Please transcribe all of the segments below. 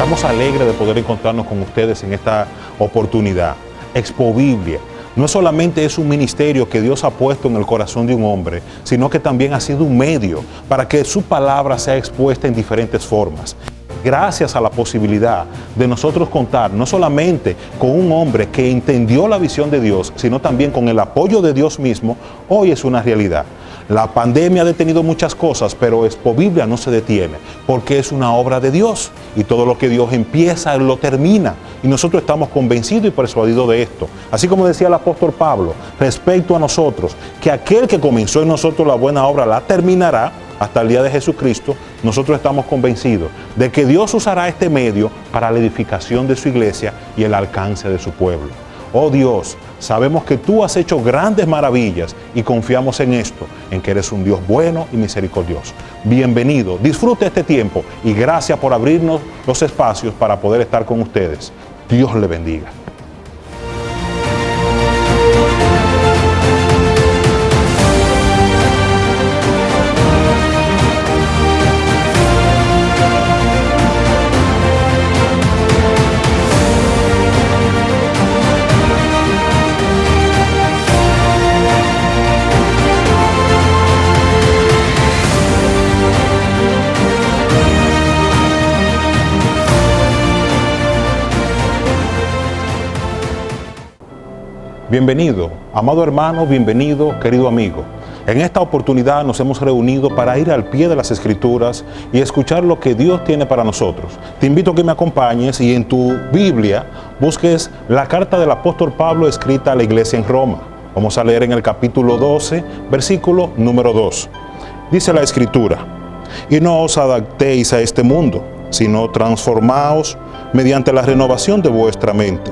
Estamos alegres de poder encontrarnos con ustedes en esta oportunidad. Expo Biblia no solamente es un ministerio que Dios ha puesto en el corazón de un hombre, sino que también ha sido un medio para que su palabra sea expuesta en diferentes formas. Gracias a la posibilidad de nosotros contar no solamente con un hombre que entendió la visión de Dios, sino también con el apoyo de Dios mismo, hoy es una realidad. La pandemia ha detenido muchas cosas, pero Expo Biblia no se detiene, porque es una obra de Dios, y todo lo que Dios empieza, Él lo termina, y nosotros estamos convencidos y persuadidos de esto. Así como decía el apóstol Pablo, respecto a nosotros, que aquel que comenzó en nosotros la buena obra la terminará hasta el día de Jesucristo. Nosotros estamos convencidos de que Dios usará este medio para la edificación de su iglesia y el alcance de su pueblo. Oh Dios, sabemos que tú has hecho grandes maravillas y confiamos en esto, en que eres un Dios bueno y misericordioso. Bienvenido, disfrute este tiempo y gracias por abrirnos los espacios para poder estar con ustedes. Dios le bendiga. Bienvenido, amado hermano, bienvenido, querido amigo. En esta oportunidad nos hemos reunido para ir al pie de las Escrituras y escuchar lo que Dios tiene para nosotros. Te invito a que me acompañes y en tu Biblia busques la carta del apóstol Pablo escrita a la iglesia en Roma. Vamos a leer en el capítulo 12, versículo número 2. Dice la Escritura: y no os adaptéis a este mundo, sino transformaos mediante la renovación de vuestra mente,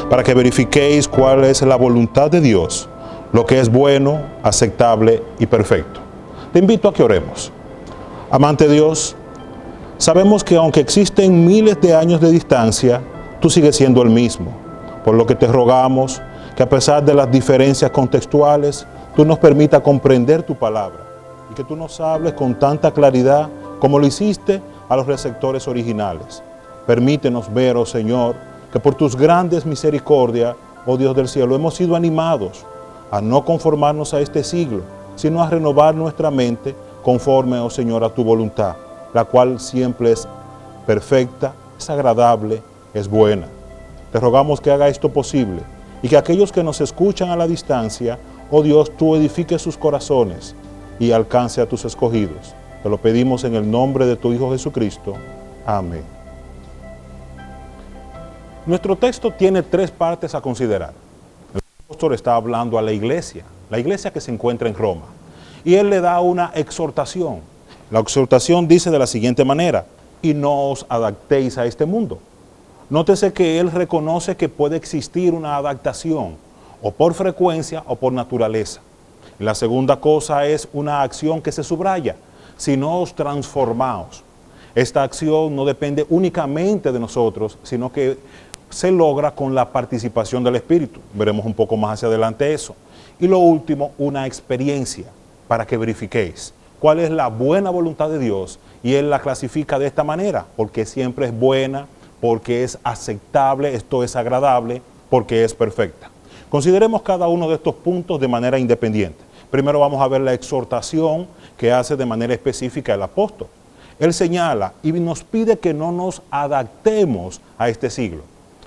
para que verifiquéis cuál es la voluntad de Dios, lo que es bueno, aceptable y perfecto. Te invito a que oremos. Amante Dios, sabemos que aunque existen miles de años de distancia, tú sigues siendo el mismo, por lo que te rogamos que a pesar de las diferencias contextuales, tú nos permitas comprender tu palabra y que tú nos hables con tanta claridad como lo hiciste a los receptores originales. Permítenos ver, oh Señor, que por tus grandes misericordias, oh Dios del cielo, hemos sido animados a no conformarnos a este siglo, sino a renovar nuestra mente conforme, oh Señor, a tu voluntad, la cual siempre es perfecta, es agradable, es buena. Te rogamos que haga esto posible y que aquellos que nos escuchan a la distancia, oh Dios, tú edifiques sus corazones y alcance a tus escogidos. Te lo pedimos en el nombre de tu Hijo Jesucristo. Amén. Nuestro texto tiene tres partes a considerar. El apóstol está hablando a la iglesia que se encuentra en Roma, y él le da una exhortación. La exhortación dice de la siguiente manera: y no os adaptéis a este mundo. Nótese que él reconoce que puede existir una adaptación, o por frecuencia o por naturaleza. La segunda cosa es una acción que se subraya: si no os transformaos. Esta acción no depende únicamente de nosotros, sino que se logra con la participación del Espíritu. Veremos un poco más hacia adelante eso. Y lo último, una experiencia para que verifiquéis cuál es la buena voluntad de Dios. Y Él la clasifica de esta manera: porque siempre es buena, porque es aceptable, esto es agradable, porque es perfecta. Consideremos cada uno de estos puntos de manera independiente. Primero vamos a ver la exhortación que hace de manera específica el apóstol. Él señala y nos pide que no nos adaptemos a este siglo.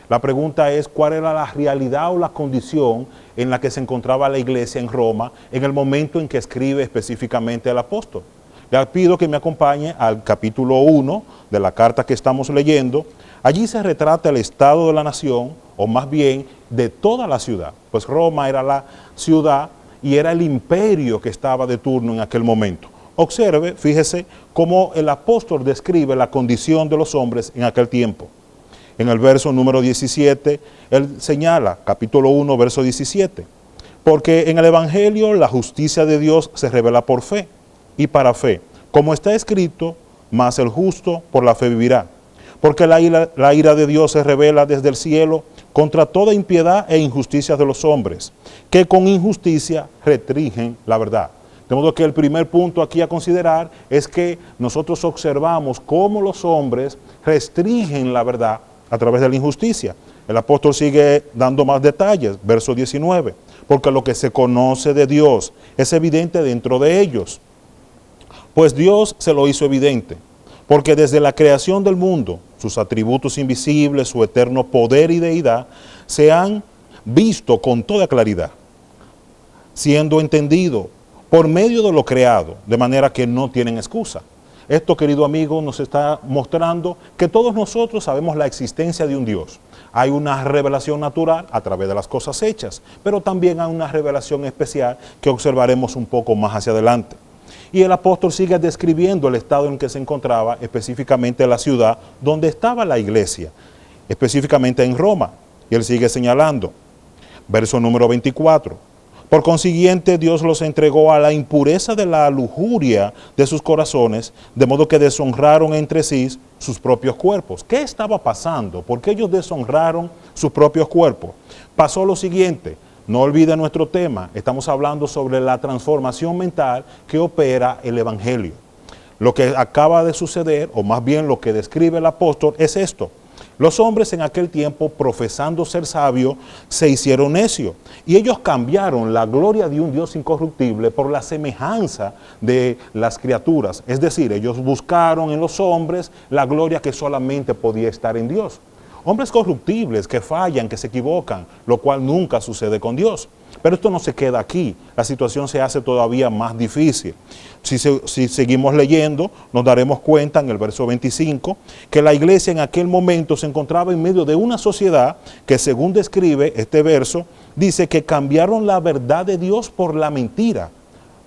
La pregunta es: ¿cuál era la realidad o la condición en la que se encontraba la iglesia en Roma en el momento en que escribe específicamente el apóstol? Le pido que me acompañe al capítulo 1 de la carta que estamos leyendo. Allí se retrata el estado de la nación, o más bien de toda la ciudad, pues Roma era la ciudad y era el imperio que estaba de turno en aquel momento. Observe, fíjese cómo el apóstol describe la condición de los hombres en aquel tiempo. En el verso número 17, él señala, capítulo 1, verso 17, porque en el Evangelio la justicia de Dios se revela por fe y para fe, como está escrito: mas el justo por la fe vivirá. Porque la ira de Dios se revela desde el cielo contra toda impiedad e injusticia de los hombres, que con injusticia restringen la verdad. De modo que el primer punto aquí a considerar es que nosotros observamos cómo los hombres restringen la verdad a través de la injusticia. El apóstol sigue dando más detalles, verso 19, porque lo que se conoce de Dios es evidente dentro de ellos, pues Dios se lo hizo evidente, porque desde la creación del mundo, sus atributos invisibles, su eterno poder y deidad, se han visto con toda claridad, siendo entendido por medio de lo creado, de manera que no tienen excusa. Esto, querido amigo, nos está mostrando que todos nosotros sabemos la existencia de un Dios. Hay una revelación natural a través de las cosas hechas, pero también hay una revelación especial que observaremos un poco más hacia adelante. Y el apóstol sigue describiendo el estado en que se encontraba, específicamente la ciudad donde estaba la iglesia, específicamente en Roma. Y él sigue señalando, verso número 24. Por consiguiente, Dios los entregó a la impureza de la lujuria de sus corazones, de modo que deshonraron entre sí sus propios cuerpos. ¿Qué estaba pasando? ¿Por qué ellos deshonraron sus propios cuerpos? Pasó lo siguiente, no olvide nuestro tema, estamos hablando sobre la transformación mental que opera el Evangelio. Lo que acaba de suceder, o más bien lo que describe el apóstol, es esto. Los hombres en aquel tiempo, profesando ser sabios, se hicieron necios. Y ellos cambiaron la gloria de un Dios incorruptible por la semejanza de las criaturas. Es decir, ellos buscaron en los hombres la gloria que solamente podía estar en Dios. Hombres corruptibles que fallan, que se equivocan, lo cual nunca sucede con Dios. Pero esto no se queda aquí, la situación se hace todavía más difícil. Si seguimos leyendo, nos daremos cuenta en el verso 25 que la iglesia en aquel momento se encontraba en medio de una sociedad que, según describe este verso, dice que cambiaron la verdad de Dios por la mentira.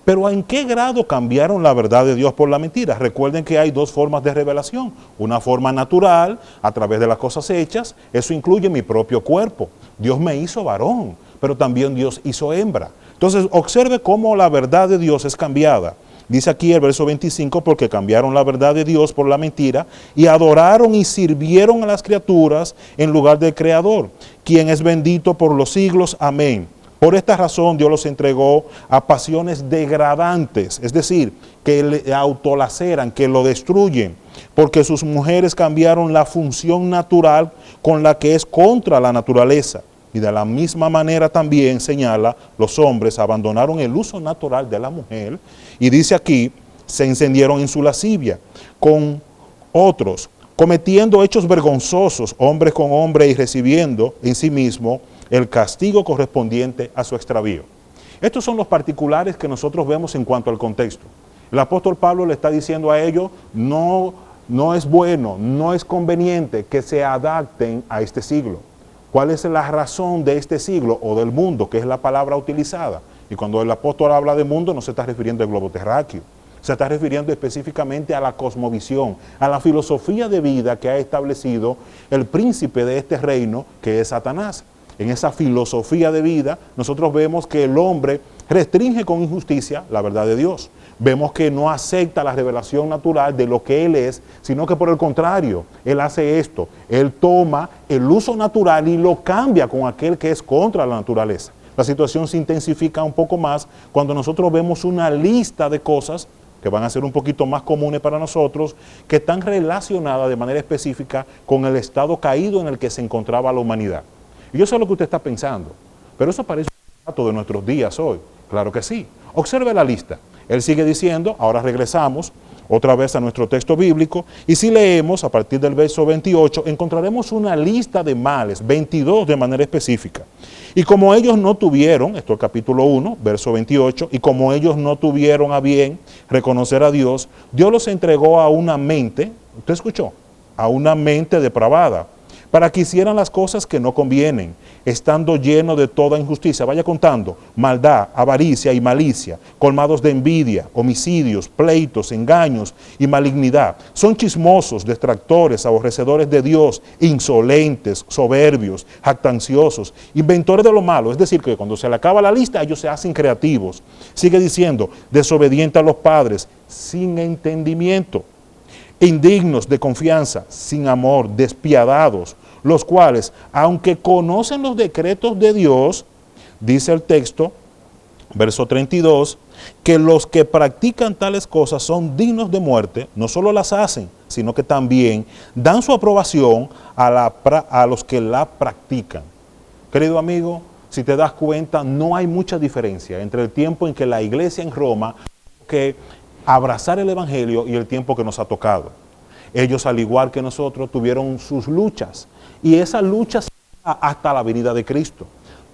Pero ¿en qué grado cambiaron la verdad de Dios por la mentira? Recuerden que hay dos formas de revelación. Una forma natural, a través de las cosas hechas. Eso incluye mi propio cuerpo. Dios me hizo varón, pero también Dios hizo hembra. Entonces, observe cómo la verdad de Dios es cambiada. Dice aquí el verso 25, porque cambiaron la verdad de Dios por la mentira y adoraron y sirvieron a las criaturas en lugar del Creador, quien es bendito por los siglos. Amén. Por esta razón Dios los entregó a pasiones degradantes, es decir, que le autolaceran, que lo destruyen, porque sus mujeres cambiaron la función natural con la que es contra la naturaleza. Y de la misma manera también señala, los hombres abandonaron el uso natural de la mujer, y dice aquí, se encendieron en su lascivia con otros, cometiendo hechos vergonzosos, hombres con hombres, y recibiendo en sí mismo el castigo correspondiente a su extravío. Estos son los particulares que nosotros vemos en cuanto al contexto. El apóstol Pablo le está diciendo a ellos, no es bueno, no es conveniente que se adapten a este siglo. ¿Cuál es la razón de este siglo o del mundo, que es la palabra utilizada? Y cuando el apóstol habla de mundo, no se está refiriendo al globo terráqueo. Se está refiriendo específicamente a la cosmovisión, a la filosofía de vida que ha establecido el príncipe de este reino, que es Satanás. En esa filosofía de vida, nosotros vemos que el hombre restringe con injusticia la verdad de Dios. Vemos que no acepta la revelación natural de lo que Él es, sino que por el contrario, Él hace esto. Él toma el uso natural y lo cambia con aquel que es contra la naturaleza. La situación se intensifica un poco más cuando nosotros vemos una lista de cosas que van a ser un poquito más comunes para nosotros, que están relacionadas de manera específica con el estado caído en el que se encontraba la humanidad. Y yo sé lo que usted está pensando, pero eso parece un dato de nuestros días hoy. Claro que sí. Observe la lista. Él sigue diciendo, ahora regresamos otra vez a nuestro texto bíblico, y si leemos a partir del verso 28, encontraremos una lista de males, 22 de manera específica. Y como ellos no tuvieron, esto es el capítulo 1, verso 28, y como ellos no tuvieron a bien reconocer a Dios, Dios los entregó a una mente, ¿usted escuchó? A una mente depravada, para que hicieran las cosas que no convienen, estando llenos de toda injusticia. Vaya contando, maldad, avaricia y malicia, colmados de envidia, homicidios, pleitos, engaños y malignidad. Son chismosos, detractores, aborrecedores de Dios, insolentes, soberbios, jactanciosos, inventores de lo malo. Es decir, que cuando se le acaba la lista, ellos se hacen creativos. Sigue diciendo, desobedientes a los padres, sin entendimiento, indignos de confianza, sin amor, despiadados, los cuales, aunque conocen los decretos de Dios, dice el texto, verso 32, que los que practican tales cosas son dignos de muerte, no solo las hacen, sino que también dan su aprobación a los que la practican. Querido amigo, si te das cuenta, no hay mucha diferencia entre el tiempo en que la iglesia en Roma que abrazar el evangelio y el tiempo que nos ha tocado. Ellos, al igual que nosotros, tuvieron sus luchas, y esa lucha hasta la venida de Cristo.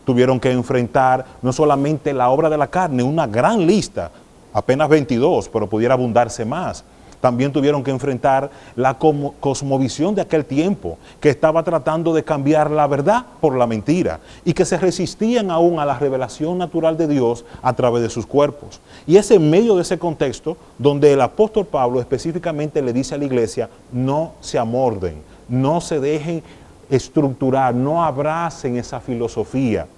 Tuvieron que enfrentar no solamente la obra de la carne, una gran lista, apenas 22, pero pudiera abundarse más. También tuvieron que enfrentar la cosmovisión de aquel tiempo, que estaba tratando de cambiar la verdad por la mentira, y que se resistían aún a la revelación natural de Dios a través de sus cuerpos. Y es en medio de ese contexto donde el apóstol Pablo específicamente le dice a la iglesia: no se amorden, no se dejen estructurar, no abracen esa filosofía.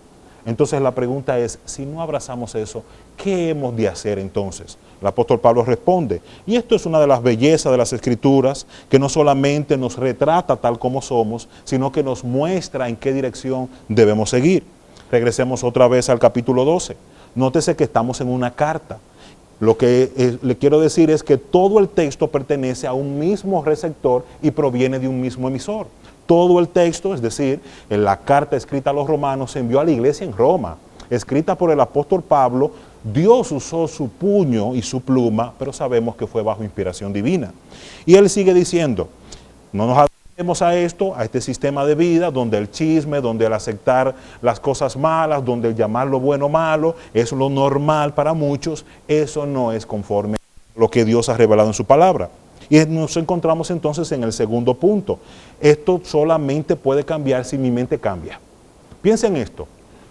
Entonces la pregunta es, si no abrazamos eso, ¿qué hemos de hacer entonces? El apóstol Pablo responde, y esto es una de las bellezas de las Escrituras, que no solamente nos retrata tal como somos, sino que nos muestra en qué dirección debemos seguir. Regresemos otra vez al capítulo 12. Nótese que estamos en una carta. Lo que le quiero decir es que todo el texto pertenece a un mismo receptor y proviene de un mismo emisor. Todo el texto, es decir, en la carta escrita a los romanos, se envió a la iglesia en Roma, escrita por el apóstol Pablo. Dios usó su puño y su pluma, pero sabemos que fue bajo inspiración divina. Y él sigue diciendo, no nos adaptemos a esto, a este sistema de vida, donde el chisme, donde el aceptar las cosas malas, donde el llamar lo bueno malo, es lo normal para muchos. Eso no es conforme a lo que Dios ha revelado en su palabra. Y nos encontramos entonces en el segundo punto. Esto solamente puede cambiar si mi mente cambia. Piensa en esto.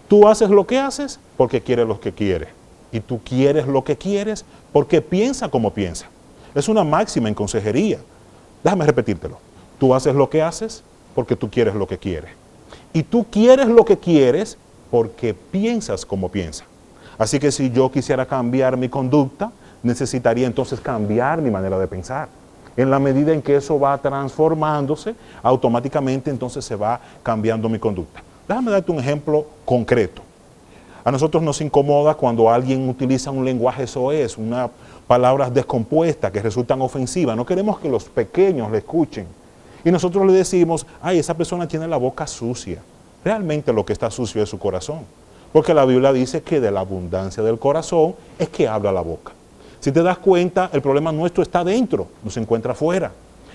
Tú haces lo que haces porque quieres lo que quieres. Y tú quieres lo que quieres porque piensa como piensa. Es una máxima en consejería. Déjame repetírtelo. Tú haces lo que haces porque tú quieres lo que quieres. Y tú quieres lo que quieres porque piensas como piensas. Así que si yo quisiera cambiar mi conducta, necesitaría entonces cambiar mi manera de pensar. En la medida en que eso va transformándose, automáticamente entonces se va cambiando mi conducta. Déjame darte un ejemplo concreto. A nosotros nos incomoda cuando alguien utiliza un lenguaje soez, unas palabras descompuestas que resultan ofensivas. No queremos que los pequeños le escuchen. Y nosotros le decimos, ay, esa persona tiene la boca sucia. Realmente lo que está sucio es su corazón. Porque la Biblia dice que de la abundancia del corazón es que habla la boca. Si te das cuenta, el problema nuestro está dentro, no se encuentra afuera.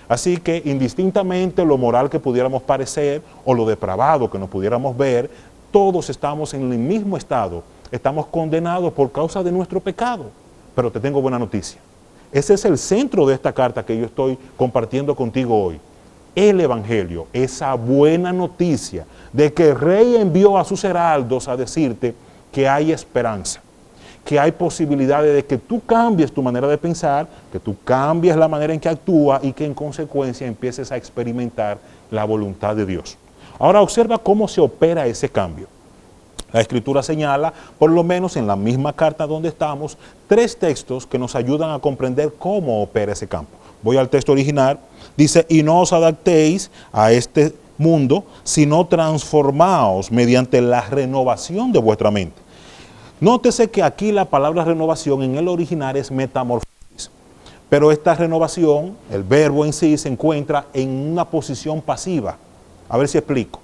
Así que indistintamente lo moral que pudiéramos parecer o lo depravado que nos pudiéramos ver, todos estamos en el mismo estado. Estamos condenados por causa de nuestro pecado. Pero te tengo buena noticia. Ese es el centro de esta carta que yo estoy compartiendo contigo hoy. El Evangelio, esa buena noticia de que el Rey envió a sus heraldos a decirte que hay esperanza, que hay posibilidades de que tú cambies tu manera de pensar, que tú cambies la manera en que actúas y que en consecuencia empieces a experimentar la voluntad de Dios. Ahora observa cómo se opera ese cambio. La Escritura señala, por lo menos en la misma carta donde estamos, 3 textos que nos ayudan a comprender cómo opera ese campo. Voy al texto original, dice, y no os adaptéis a este mundo, sino transformaos mediante la renovación de vuestra mente. Nótese que aquí la palabra renovación en el original es metamorfosis, pero esta renovación, el verbo en sí, se encuentra en una posición pasiva. A ver si explico.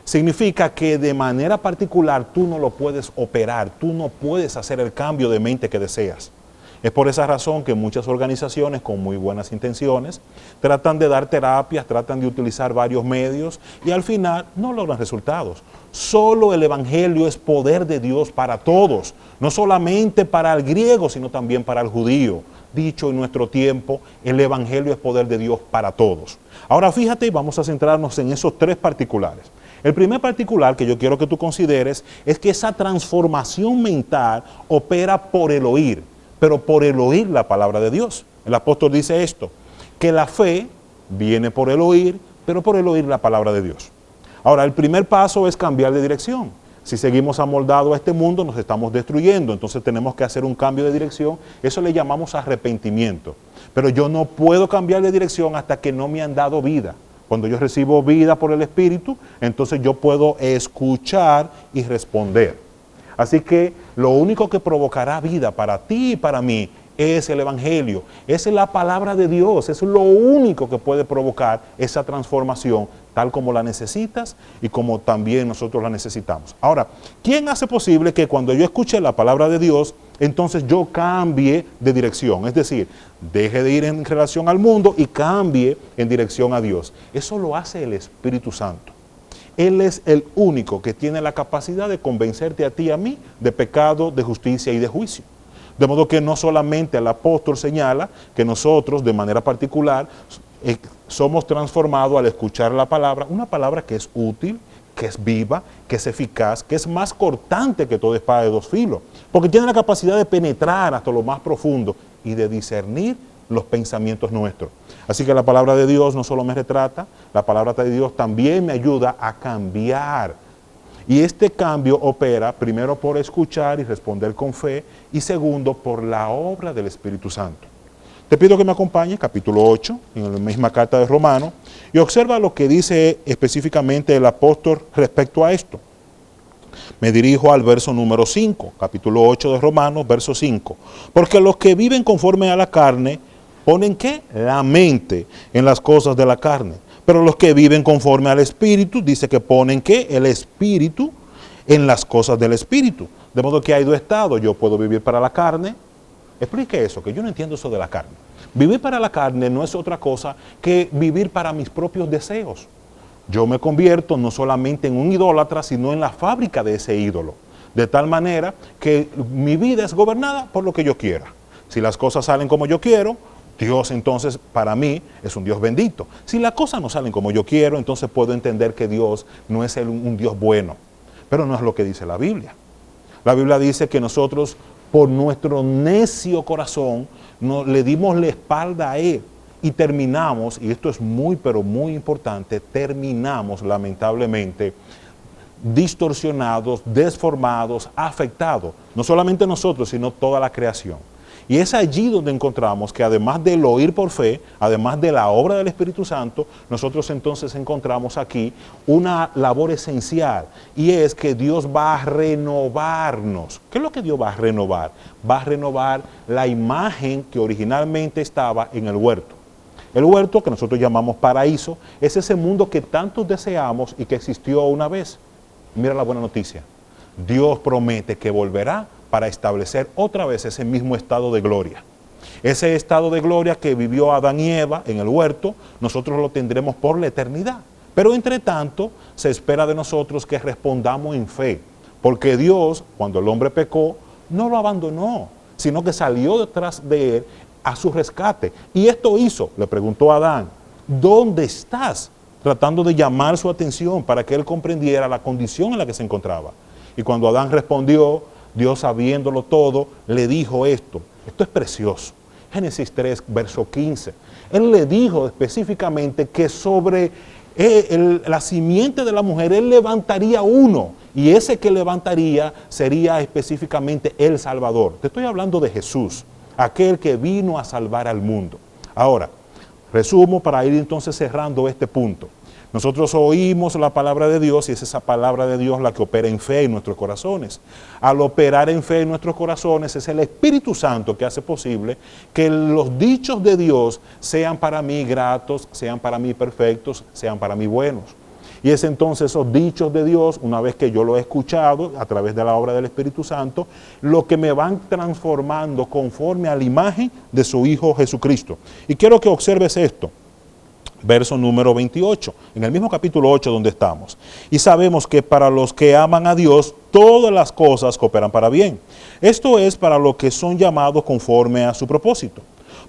Significa que de manera particular tú no lo puedes operar, tú no puedes hacer el cambio de mente que deseas. Es por esa razón que muchas organizaciones con muy buenas intenciones tratan de dar terapias, tratan de utilizar varios medios y al final no logran resultados. Solo el Evangelio es poder de Dios para todos, no solamente para el griego, sino también para el judío. Dicho en nuestro tiempo, el Evangelio es poder de Dios para todos. Ahora fíjate, vamos a centrarnos en esos 3 particulares. El primer particular que yo quiero que tú consideres es que esa transformación mental opera por el oír, pero por el oír la palabra de Dios. El apóstol dice esto, que la fe viene por el oír, pero por el oír la palabra de Dios. Ahora, el primer paso es cambiar de dirección. Si seguimos amoldados a este mundo, nos estamos destruyendo. Entonces tenemos que hacer un cambio de dirección. Eso le llamamos arrepentimiento. Pero yo no puedo cambiar de dirección hasta que no me han dado vida. Cuando yo recibo vida por el Espíritu, entonces yo puedo escuchar y responder. Así que lo único que provocará vida para ti y para mí es el Evangelio, es la palabra de Dios, es lo único que puede provocar esa transformación tal como la necesitas y como también nosotros la necesitamos. Ahora, ¿quién hace posible que cuando yo escuche la palabra de Dios, entonces yo cambie de dirección? Es decir, deje de ir en relación al mundo y cambie en dirección a Dios. Eso lo hace el Espíritu Santo. Él es el único que tiene la capacidad de convencerte a ti y a mí de pecado, de justicia y de juicio. De modo que no solamente el apóstol señala que nosotros de manera particular somos transformados al escuchar la palabra, una palabra que es útil, que es viva, que es eficaz, que es más cortante que toda espada de dos filos, porque tiene la capacidad de penetrar hasta lo más profundo y de discernir los pensamientos nuestros. Así que la palabra de Dios no solo me retrata, la palabra de Dios también me ayuda a cambiar. Y este cambio opera primero por escuchar y responder con fe y segundo por la obra del Espíritu Santo. Te pido que me acompañes, capítulo 8, en la misma carta de Romanos, y observa lo que dice específicamente el apóstol respecto a esto. Me dirijo al verso número 5, capítulo 8 de Romanos, verso 5. Porque los que viven conforme a la carne, ponen ¿qué? La mente en las cosas de la carne. Pero los que viven conforme al Espíritu, dice que ponen ¿qué? El Espíritu en las cosas del Espíritu. De modo que hay dos estados. Yo puedo vivir para la carne. Explique eso, que yo no entiendo eso de la carne. Vivir para la carne no es otra cosa que vivir para mis propios deseos. Yo me convierto no solamente en un idólatra, sino en la fábrica de ese ídolo. De tal manera que mi vida es gobernada por lo que yo quiera. Si las cosas salen como yo quiero, Dios entonces para mí es un Dios bendito. Si las cosas no salen como yo quiero, entonces puedo entender que Dios no es un Dios bueno. Pero no es lo que dice la Biblia. La Biblia dice que nosotros por nuestro necio corazón le dimos la espalda a Él y terminamos, y esto es muy pero muy importante, terminamos lamentablemente distorsionados, desformados, afectados. No solamente nosotros, sino toda la creación. Y es allí donde encontramos que además del oír por fe, además de la obra del Espíritu Santo, nosotros entonces encontramos aquí una labor esencial, y es que Dios va a renovarnos. ¿Qué es lo que Dios va a renovar? Va a renovar la imagen que originalmente estaba en el huerto. El huerto, que nosotros llamamos paraíso, es ese mundo que tantos deseamos y que existió una vez. Mira la buena noticia. Dios promete que volverá para establecer otra vez ese mismo estado de gloria. Ese estado de gloria que vivió Adán y Eva en el huerto, nosotros lo tendremos por la eternidad. Pero entre tanto, se espera de nosotros que respondamos en fe, porque Dios, cuando el hombre pecó, no lo abandonó, sino que salió detrás de él a su rescate. Y esto hizo, le preguntó a Adán, ¿dónde estás? Tratando de llamar su atención para que él comprendiera la condición en la que se encontraba. Y cuando Adán respondió, Dios, sabiéndolo todo, le dijo esto. Esto es precioso. Génesis 3, verso 15. Él le dijo específicamente que sobre la simiente de la mujer, él levantaría uno. Y ese que levantaría sería específicamente el Salvador. Te estoy hablando de Jesús, aquel que vino a salvar al mundo. Ahora, resumo para ir entonces cerrando este punto. Nosotros oímos la palabra de Dios y es esa palabra de Dios la que opera en fe en nuestros corazones. Al operar en fe en nuestros corazones es el Espíritu Santo que hace posible que los dichos de Dios sean para mí gratos, sean para mí perfectos, sean para mí buenos. Y es entonces esos dichos de Dios, una vez que yo lo he escuchado a través de la obra del Espíritu Santo, lo que me van transformando conforme a la imagen de su Hijo Jesucristo. Y quiero que observes esto. Verso número 28, en el mismo capítulo 8 donde estamos. Y sabemos que para los que aman a Dios, todas las cosas cooperan para bien. Esto es para los que son llamados conforme a su propósito.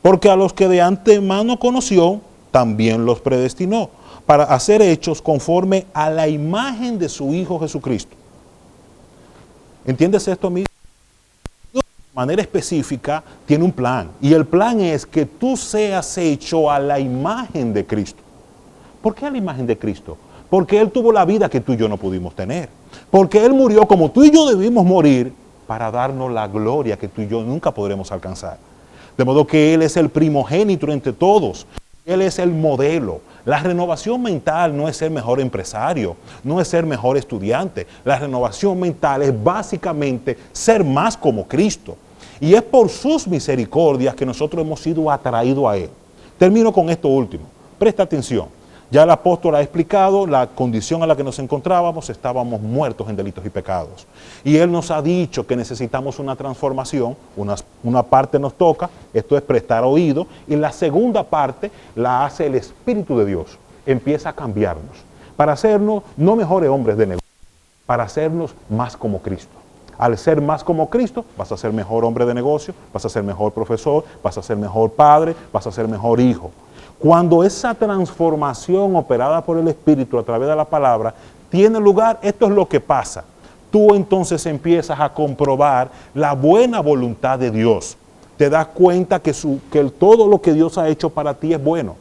Porque a los que de antemano conoció, también los predestinó, para hacer hechos conforme a la imagen de su Hijo Jesucristo. ¿Entiendes esto, amigo? De manera específica tiene un plan, y el plan es que tú seas hecho a la imagen de Cristo. ¿Por qué a la imagen de Cristo? Porque Él tuvo la vida que tú y yo no pudimos tener, porque Él murió como tú y yo debimos morir para darnos la gloria que tú y yo nunca podremos alcanzar. De modo que Él es el primogénito entre todos, Él es el modelo, La renovación mental no es ser mejor empresario, no es ser mejor estudiante. La renovación mental es básicamente ser más como Cristo. Y es por sus misericordias que nosotros hemos sido atraídos a Él. Termino con esto último. Presta atención. Ya el apóstol ha explicado la condición a la que nos encontrábamos, estábamos muertos en delitos y pecados. Y Él nos ha dicho que necesitamos una transformación, una parte nos toca, esto es prestar oído, y la segunda parte la hace el Espíritu de Dios. Empieza a cambiarnos, para hacernos no mejores hombres de negocio, para hacernos más como Cristo. Al ser más como Cristo, vas a ser mejor hombre de negocio, vas a ser mejor profesor, vas a ser mejor padre, vas a ser mejor hijo. Cuando esa transformación operada por el Espíritu a través de la palabra tiene lugar, esto es lo que pasa. Tú entonces empiezas a comprobar la buena voluntad de Dios. Te das cuenta que todo lo que Dios ha hecho para ti es bueno.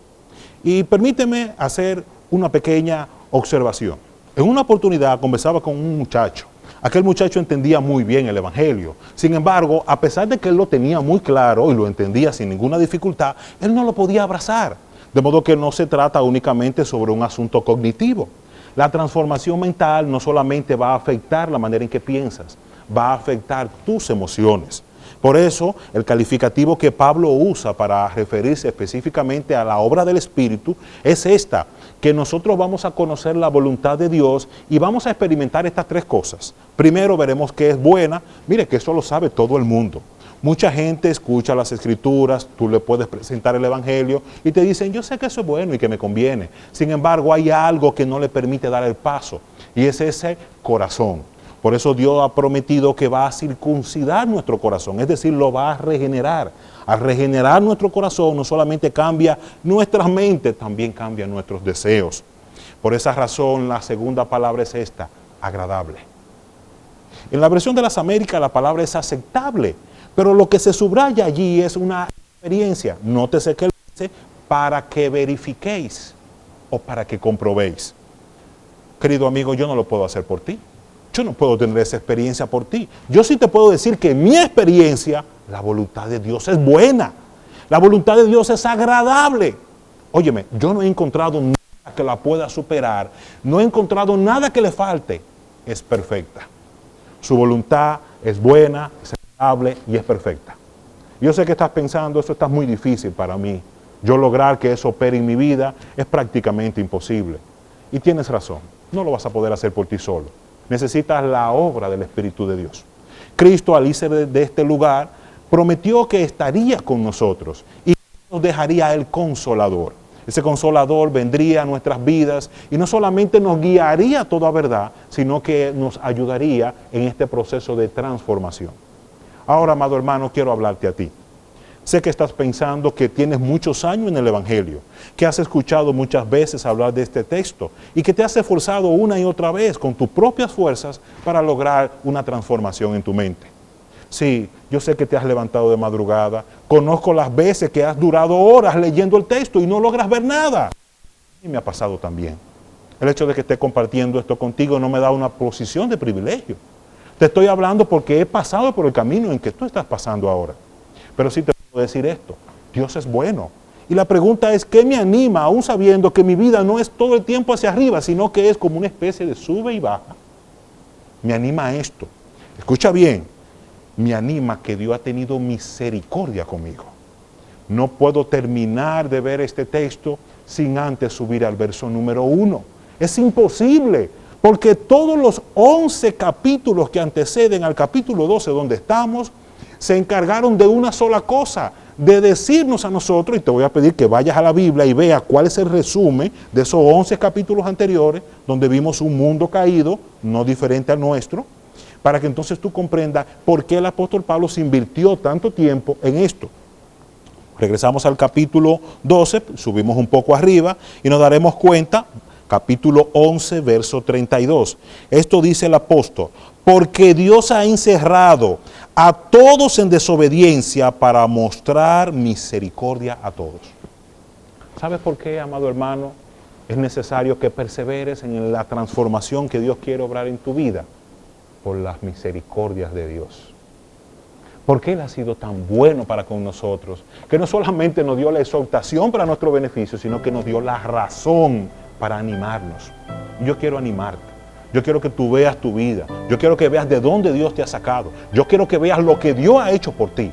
Y permíteme hacer una pequeña observación. En una oportunidad conversaba con un muchacho. Aquel muchacho entendía muy bien el Evangelio. Sin embargo, a pesar de que él lo tenía muy claro y lo entendía sin ninguna dificultad, él no lo podía abrazar. De modo que no se trata únicamente sobre un asunto cognitivo. La transformación mental no solamente va a afectar la manera en que piensas, va a afectar tus emociones. Por eso, el calificativo que Pablo usa para referirse específicamente a la obra del Espíritu es esta, que nosotros vamos a conocer la voluntad de Dios y vamos a experimentar estas tres cosas. Primero veremos que es buena. Mire que eso lo sabe todo el mundo. Mucha gente escucha las Escrituras, tú le puedes presentar el Evangelio y te dicen, yo sé que eso es bueno y que me conviene. Sin embargo, hay algo que no le permite dar el paso y es ese corazón. Por eso Dios ha prometido que va a circuncidar nuestro corazón, es decir, lo va a regenerar. Al regenerar nuestro corazón no solamente cambia nuestras mentes, también cambia nuestros deseos. Por esa razón la segunda palabra es esta, agradable. En la versión de las Américas la palabra es aceptable. Pero lo que se subraya allí es una experiencia. Nótese que él dice, para que verifiquéis o para que comprobéis. Querido amigo, yo no lo puedo hacer por ti. Yo no puedo tener esa experiencia por ti. Yo sí te puedo decir que en mi experiencia, la voluntad de Dios es buena. La voluntad de Dios es agradable. Óyeme, yo no he encontrado nada que la pueda superar. No he encontrado nada que le falte. Es perfecta. Su voluntad es buena, es agradable y es perfecta. Yo sé que estás pensando, esto está muy difícil para mí. Yo lograr que eso opere en mi vida es prácticamente imposible. Y tienes razón, no lo vas a poder hacer por ti solo. Necesitas la obra del Espíritu de Dios. Cristo, al irse de este lugar, prometió que estaría con nosotros y nos dejaría el Consolador. Ese Consolador vendría a nuestras vidas y no solamente nos guiaría a toda verdad, sino que nos ayudaría en este proceso de transformación. Ahora, amado hermano, quiero hablarte a ti. Sé que estás pensando que tienes muchos años en el Evangelio, que has escuchado muchas veces hablar de este texto y que te has esforzado una y otra vez con tus propias fuerzas para lograr una transformación en tu mente. Sí, yo sé que te has levantado de madrugada, conozco las veces que has durado horas leyendo el texto y no logras ver nada. Y me ha pasado también. El hecho de que esté compartiendo esto contigo no me da una posición de privilegio. Te estoy hablando porque he pasado por el camino en que tú estás pasando ahora. Pero sí te puedo decir esto, Dios es bueno. Y la pregunta es, ¿qué me anima, aún sabiendo que mi vida no es todo el tiempo hacia arriba, sino que es como una especie de sube y baja? Me anima esto. Escucha bien, me anima que Dios ha tenido misericordia conmigo. No puedo terminar de ver este texto sin antes subir al verso número 1. Es imposible. Porque todos los 11 capítulos que anteceden al capítulo 12 donde estamos, se encargaron de una sola cosa, de decirnos a nosotros, y te voy a pedir que vayas a la Biblia y veas cuál es el resumen de esos 11 capítulos anteriores, donde vimos un mundo caído, no diferente al nuestro, para que entonces tú comprendas por qué el apóstol Pablo se invirtió tanto tiempo en esto. Regresamos al capítulo 12, subimos un poco arriba y nos daremos cuenta. Capítulo 11, verso 32. Esto dice el apóstol, porque Dios ha encerrado a todos en desobediencia para mostrar misericordia a todos. ¿Sabes por qué, amado hermano? Es necesario que perseveres en la transformación que Dios quiere obrar en tu vida, por las misericordias de Dios. Porque Él ha sido tan bueno para con nosotros, que no solamente nos dio la exhortación para nuestro beneficio, sino que nos dio la razón para animarnos. Y yo quiero animarte. Yo quiero que tú veas tu vida. Yo quiero que veas de dónde Dios te ha sacado. Yo quiero que veas lo que Dios ha hecho por ti.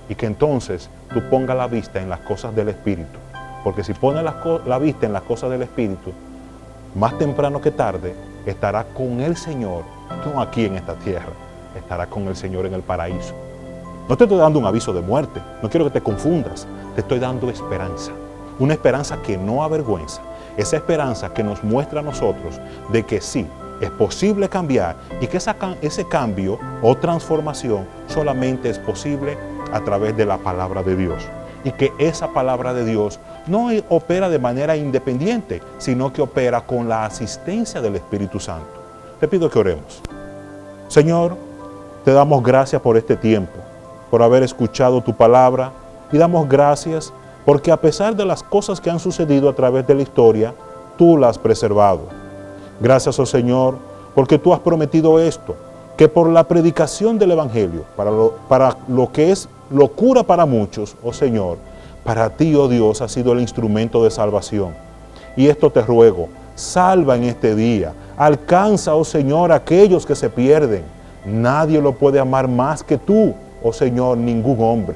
Y que entonces tú pongas la vista en las cosas del Espíritu. Porque si pones la vista en las cosas del Espíritu, más temprano que tarde, estarás con el Señor, no aquí en esta tierra, estarás con el Señor en el paraíso. No te estoy dando un aviso de muerte, no quiero que te confundas, te estoy dando esperanza. Una esperanza que no avergüenza, esa esperanza que nos muestra a nosotros de que sí, es posible cambiar y que ese cambio o transformación solamente es posible a través de la palabra de Dios. Y que esa palabra de Dios no opera de manera independiente, sino que opera con la asistencia del Espíritu Santo. Te pido que oremos. Señor, te damos gracias por este tiempo, por haber escuchado tu palabra, y damos gracias porque a pesar de las cosas que han sucedido a través de la historia, tú las has preservado. Gracias, oh Señor, porque tú has prometido esto, que por la predicación del Evangelio, para lo que es locura para muchos, oh Señor, para ti, oh Dios, ha sido el instrumento de salvación. Y esto te ruego, salva en este día, alcanza, oh Señor, a aquellos que se pierden. Nadie lo puede amar más que tú, oh Señor, ningún hombre.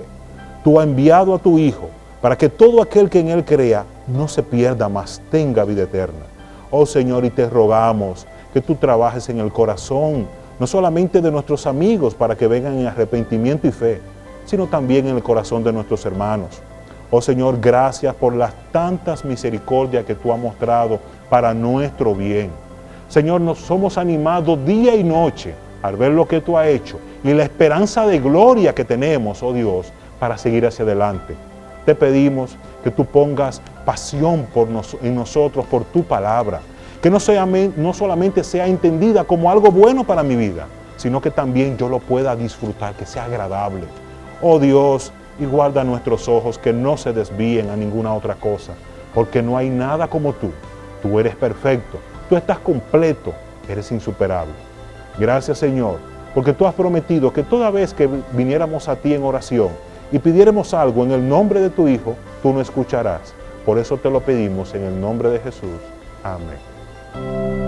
Tú has enviado a tu Hijo para que todo aquel que en Él crea no se pierda, mas tenga vida eterna. Oh Señor, y te rogamos que tú trabajes en el corazón, no solamente de nuestros amigos para que vengan en arrepentimiento y fe, sino también en el corazón de nuestros hermanos. Oh Señor, gracias por las tantas misericordias que tú has mostrado para nuestro bien. Señor, nos somos animados día y noche al ver lo que tú has hecho y la esperanza de gloria que tenemos, oh Dios, para seguir hacia adelante. Te pedimos que tú pongas pasión en nosotros por tu palabra, que no solamente sea entendida como algo bueno para mi vida, sino que también yo lo pueda disfrutar, que sea agradable. Oh Dios, y guarda nuestros ojos que no se desvíen a ninguna otra cosa, porque no hay nada como tú. Tú eres perfecto, tú estás completo, eres insuperable. Gracias, Señor, porque tú has prometido que toda vez que viniéramos a ti en oración y pidiéramos algo en el nombre de tu Hijo, tú nos escucharás. Por eso te lo pedimos en el nombre de Jesús. Amén.